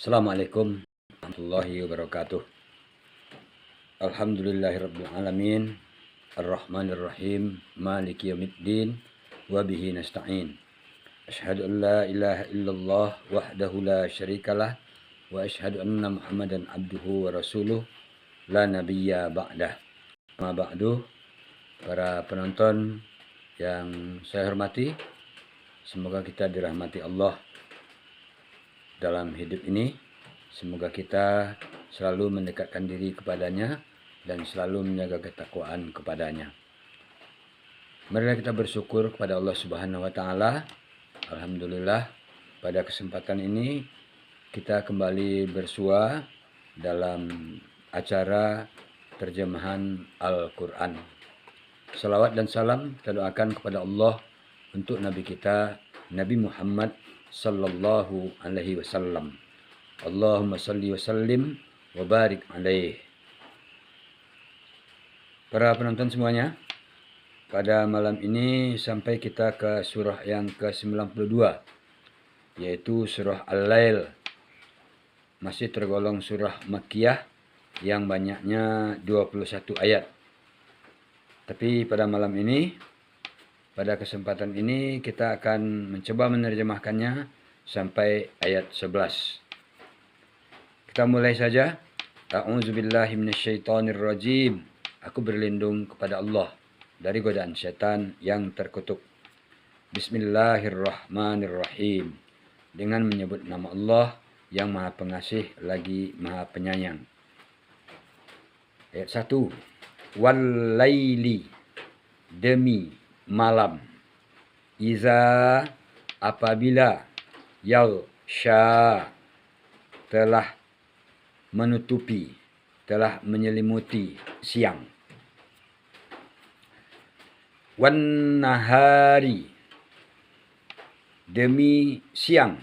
Assalamualaikum warahmatullahi wabarakatuh. Alhamdulillahirabbil alamin, arrahmanirrahim, maliki yaumiddin, wa bihi nasta'in. Asyhadu an la ilaha illallah wahdahu la syarikalah wa asyhadu anna Muhammadan abduhu wa rasuluh la nabiyya ba'dah. Amma ba'du, para penonton yang saya hormati, semoga kita dirahmati Allah dalam hidup ini. Semoga kita selalu mendekatkan diri kepadanya dan selalu menjaga ketakwaan kepadanya. Marilah kita bersyukur kepada Allah Subhanahu wa taala. Alhamdulillah, pada kesempatan ini kita kembali bersua dalam acara terjemahan Al-Qur'an. Salawat dan salam kita doakan kepada Allah untuk Nabi kita Nabi Muhammad sallallahu alaihi wasallam. Allahumma salli wa sallim wa barik alaih. Para penonton semuanya, pada malam ini sampai kita ke surah yang ke-92, yaitu surah Al-Lail. Masih tergolong surah Makkiyah yang banyaknya 21 ayat. Tapi pada malam ini, pada kesempatan ini kita akan mencoba menerjemahkannya sampai ayat 11. Kita mulai saja. A'udzubillahi minasyaitonirrajim. Aku berlindung kepada Allah dari godaan setan yang terkutuk. Bismillahirrahmanirrahim. Dengan menyebut nama Allah yang Maha Pengasih lagi Maha Penyayang. Ayat 1. Wal-laili, demi malam. Iza, apabila. Yaghsha, telah menutupi, telah menyelimuti siang. Wan nahari, demi siang.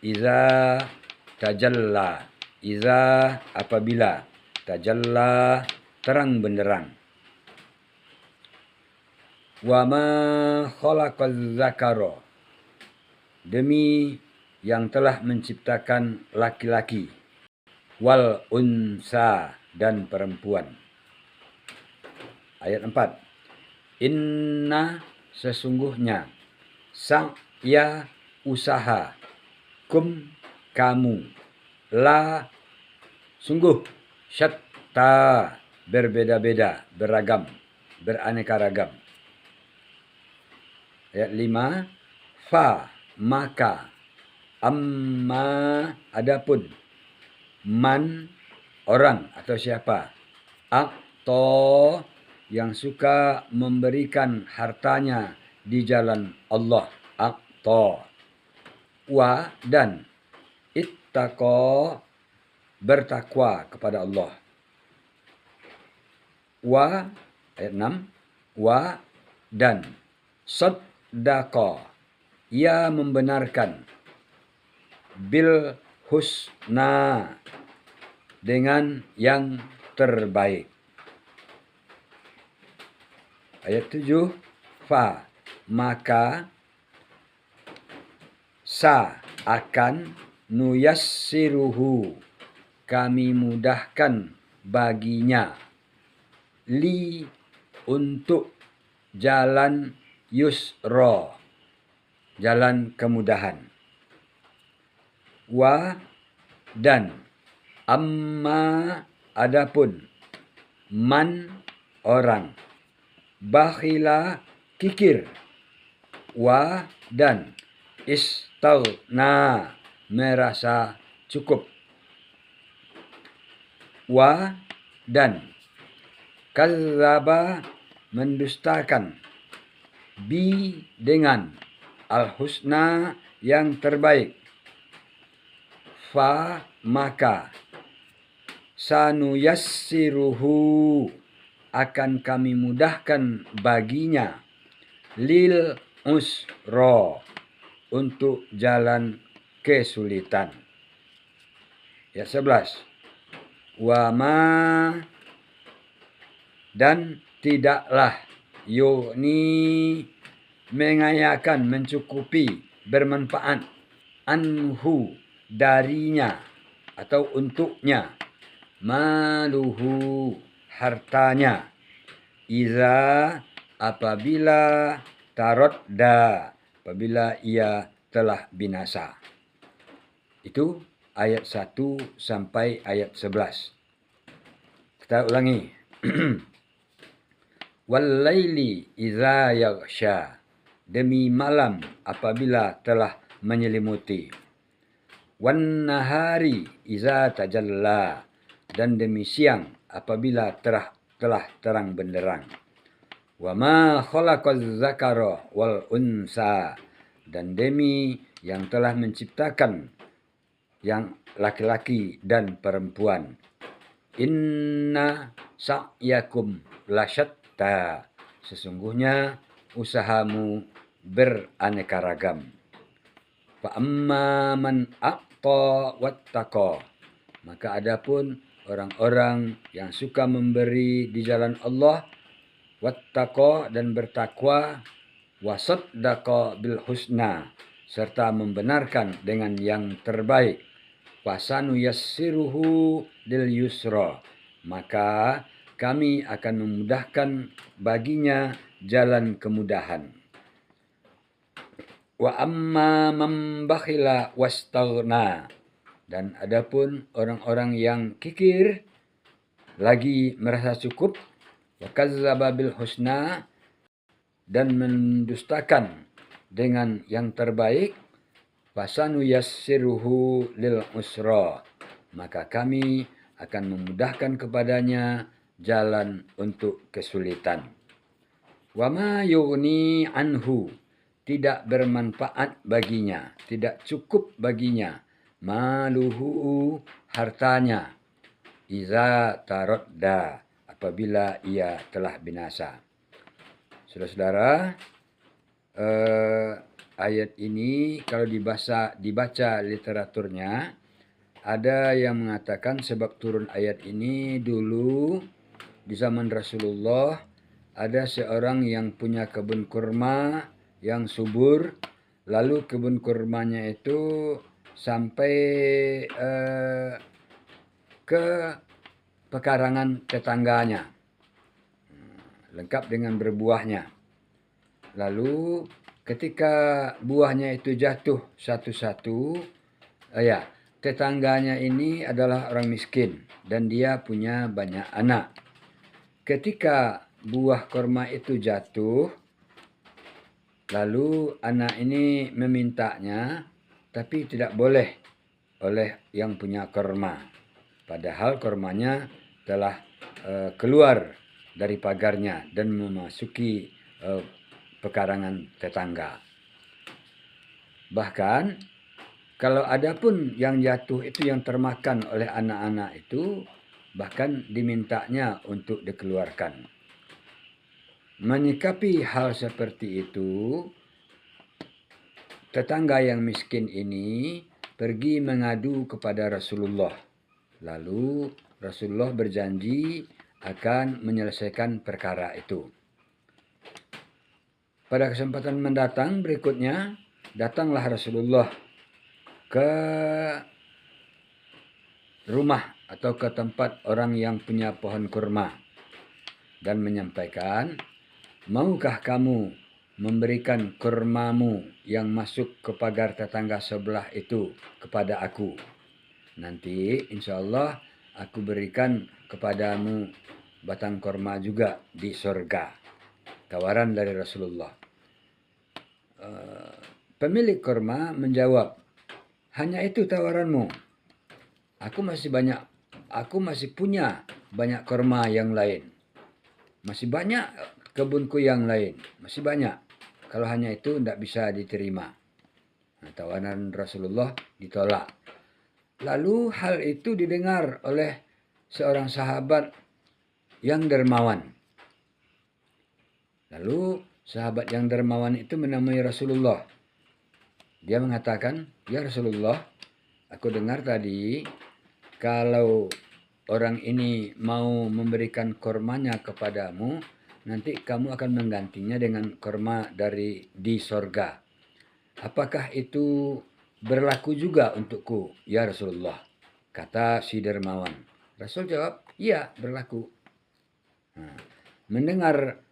Iza tajalla, iza apabila. Tajalla, terang benderang. Wa ma khalaqaz zakara, demi yang telah menciptakan laki-laki. Wal unsa, dan perempuan. Ayat 4. Inna, sesungguhnya. Sa'ya, usaha. Kum, kamu. La, sungguh. Syatta, berbeda-beda, beragam, beraneka ragam. Ayat 5. Fa, maka. Amma, adapun. Man, orang atau siapa. Akto, yang suka memberikan hartanya di jalan Allah. Akto. Wa, dan. Ittaqo, bertakwa kepada Allah. Wa, ayat 6. Wa, dan. Saddaqa, ia membenarkan. Bil husna, dengan yang terbaik. Ayat 7. Fa, maka. Sa, akan. Nuyassiruhu, kami mudahkan baginya. Li, untuk. Jalan yusra, jalan kemudahan. Wa, dan. Amma, adapun. Man, orang. Bakhila, kikir. Wa, dan. Istaghna, merasa cukup. Wa, dan. Kadzdzaba, mendustakan. Bi, dengan. Al-husna, yang terbaik. Fa, maka. Sanuyassiruhu, akan kami mudahkan baginya. Lil usra, untuk jalan kesulitan. Ya 11. Wa ma, dan tidaklah. Yu'ni, mengayakan, mencukupi, bermanfaat. Anhu, darinya atau untuknya, maluhu hartanya, iza apabila tarodda, apabila ia telah binasa. Itu ayat 1 sampai ayat 11. Kita ulangi. Wallaili iza yaghsha, demi malam apabila telah menyelimuti. Wan nahari iza tajalla, dan demi siang apabila telah terang benderang. Wa ma khalaqaz zakara wal unsa, dan demi yang telah menciptakan yang laki-laki dan perempuan. Inna sa'yakum lasyatta, sesungguhnya usahamu beraneka ragam. Fa amma man a'ta wattaqa, maka adapun orang-orang yang suka memberi di jalan Allah, wattaqa, dan bertakwa, wasaddaqa bil husna, serta membenarkan dengan yang terbaik, fasanu yassiruhu lil yusra, maka kami akan memudahkan baginya jalan kemudahan. Wa amma man bakhila wastaghna, dan adapun orang-orang yang kikir lagi merasa cukup, wa kazzaba bil husna, dan mendustakan dengan yang terbaik, fasanu yassiruhu lil usra, maka kami akan memudahkan kepadanya jalan untuk kesulitan. Wa ma yughni anhu, tidak bermanfaat baginya, tidak cukup baginya, maluhu hartanya, iza tarodda, apabila ia telah binasa. Saudara-saudara, ayat ini kalau dibaca literaturnya, ada yang mengatakan sebab turun ayat ini dulu di zaman Rasulullah ada seorang yang punya kebun kurma yang subur, lalu kebun kurmanya itu sampai ke pekarangan tetangganya, lengkap dengan berbuahnya. Lalu ketika buahnya itu jatuh satu-satu, tetangganya ini adalah orang miskin dan dia punya banyak anak. Ketika buah kurma itu jatuh, lalu anak ini memintanya, tapi tidak boleh oleh yang punya kurma. Padahal kurmanya telah keluar dari pagarnya dan memasuki pekarangan tetangga. Bahkan kalau ada pun yang jatuh itu yang termakan oleh anak-anak itu, bahkan dimintanya untuk dikeluarkan. Menyikapi hal seperti itu, tetangga yang miskin ini pergi mengadu kepada Rasulullah. Lalu Rasulullah berjanji akan menyelesaikan perkara itu. Pada kesempatan mendatang berikutnya, datanglah Rasulullah ke rumah atau ke tempat orang yang punya pohon kurma dan menyampaikan, maukah kamu memberikan kurmamu yang masuk ke pagar tetangga sebelah itu kepada aku? Nanti insya Allah aku berikan kepadamu batang kurma juga di surga. Tawaran dari Rasulullah. Pemilik kurma menjawab, hanya itu tawaranmu? Aku masih punya banyak kurma yang lain. Masih banyak kebunku yang lain. Masih banyak. Kalau hanya itu tidak bisa diterima. Nah, tawaran Rasulullah ditolak. Lalu hal itu didengar oleh seorang sahabat yang dermawan. Lalu sahabat yang dermawan itu menemui Rasulullah. Dia mengatakan, ya Rasulullah, aku dengar tadi kalau orang ini mau memberikan kurmanya kepadamu, nanti kamu akan menggantinya dengan kurma di sorga. Apakah itu berlaku juga untukku, ya Rasulullah, kata si dermawan. Rasul jawab, iya berlaku. Nah, mendengar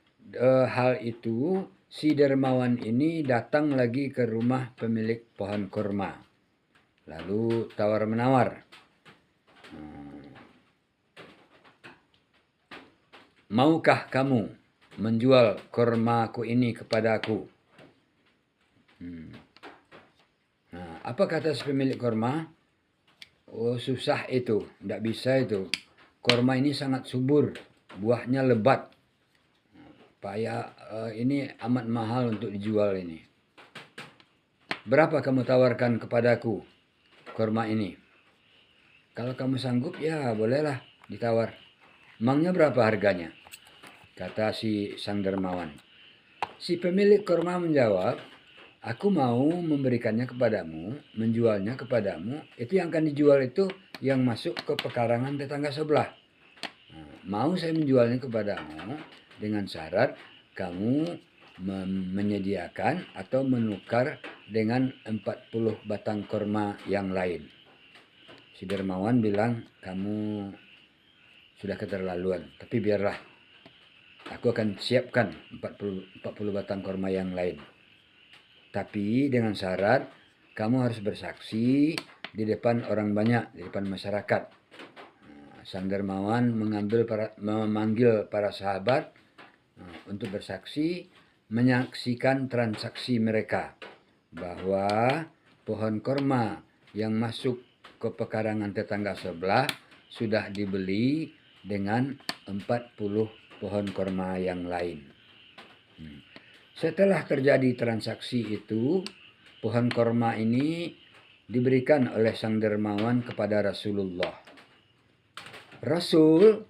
hal itu, si dermawan ini datang lagi ke rumah pemilik pohon kurma. Lalu tawar-menawar. Maukah kamu menjual kurmaku ini kepadaku? Nah, apa kata si pemilik kurma? Oh, susah itu, tidak bisa itu. Kurma ini sangat subur, buahnya lebat. Ini amat mahal untuk dijual ini. Berapa kamu tawarkan kepadaku kurma ini? Kalau kamu sanggup, ya bolehlah ditawar. Emangnya berapa harganya? Kata si sang dermawan. Si pemilik kurma menjawab, aku mau memberikannya kepadamu, menjualnya kepadamu. Itu yang akan dijual itu yang masuk ke pekarangan tetangga sebelah. Nah, mau saya menjualnya kepadamu dengan syarat kamu menyediakan atau menukar dengan 40 batang kurma yang lain. Si dermawan bilang, kamu sudah keterlaluan, tapi biarlah. Aku akan siapkan 40 batang kurma yang lain. Tapi dengan syarat kamu harus bersaksi di depan orang banyak, di depan masyarakat. Sang dermawan memanggil para sahabat untuk bersaksi, menyaksikan transaksi mereka bahwa pohon kurma yang masuk ke pekarangan tetangga sebelah sudah dibeli dengan 40 pohon kurma yang lain. Setelah terjadi transaksi itu, pohon kurma ini diberikan oleh sang dermawan kepada Rasulullah. Rasul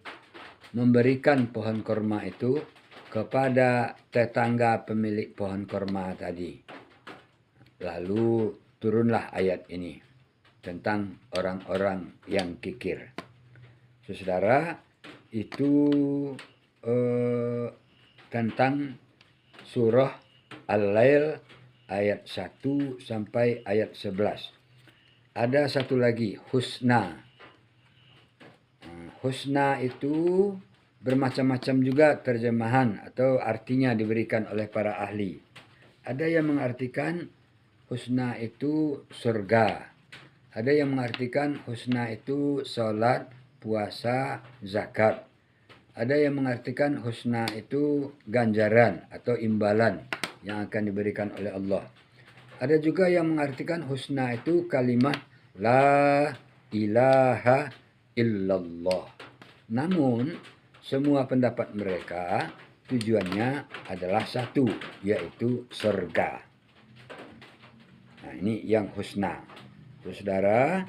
memberikan pohon kurma itu kepada tetangga pemilik pohon kurma tadi. Lalu turunlah ayat ini tentang orang-orang yang kikir. Saudara, itu tentang surah Al-Lail ayat 1 sampai ayat 11. Ada satu lagi, husna. Husna itu bermacam-macam juga terjemahan atau artinya diberikan oleh para ahli. Ada yang mengartikan husna itu surga. Ada yang mengartikan husna itu salat, puasa, zakat. Ada yang mengartikan husna itu ganjaran atau imbalan yang akan diberikan oleh Allah. Ada juga yang mengartikan husna itu kalimat la ilaha illallah. Namun semua pendapat mereka tujuannya adalah satu, yaitu surga. Nah, ini yang husna. Saudara,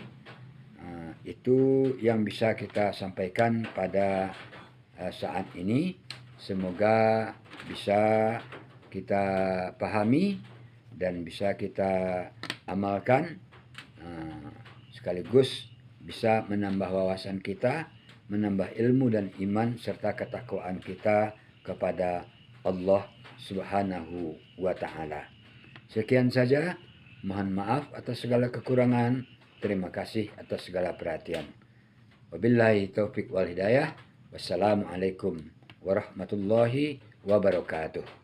itu yang bisa kita sampaikan pada saat ini. Semoga bisa kita pahami dan bisa kita amalkan, sekaligus bisa menambah wawasan kita, menambah ilmu dan iman serta ketakwaan kita kepada Allah Subhanahu wa Ta'ala. Sekian saja. Mohon maaf atas segala kekurangan. Terima kasih atas segala perhatian. Wabillahi taufik wal hidayah. Wassalamualaikum warahmatullahi wabarakatuh.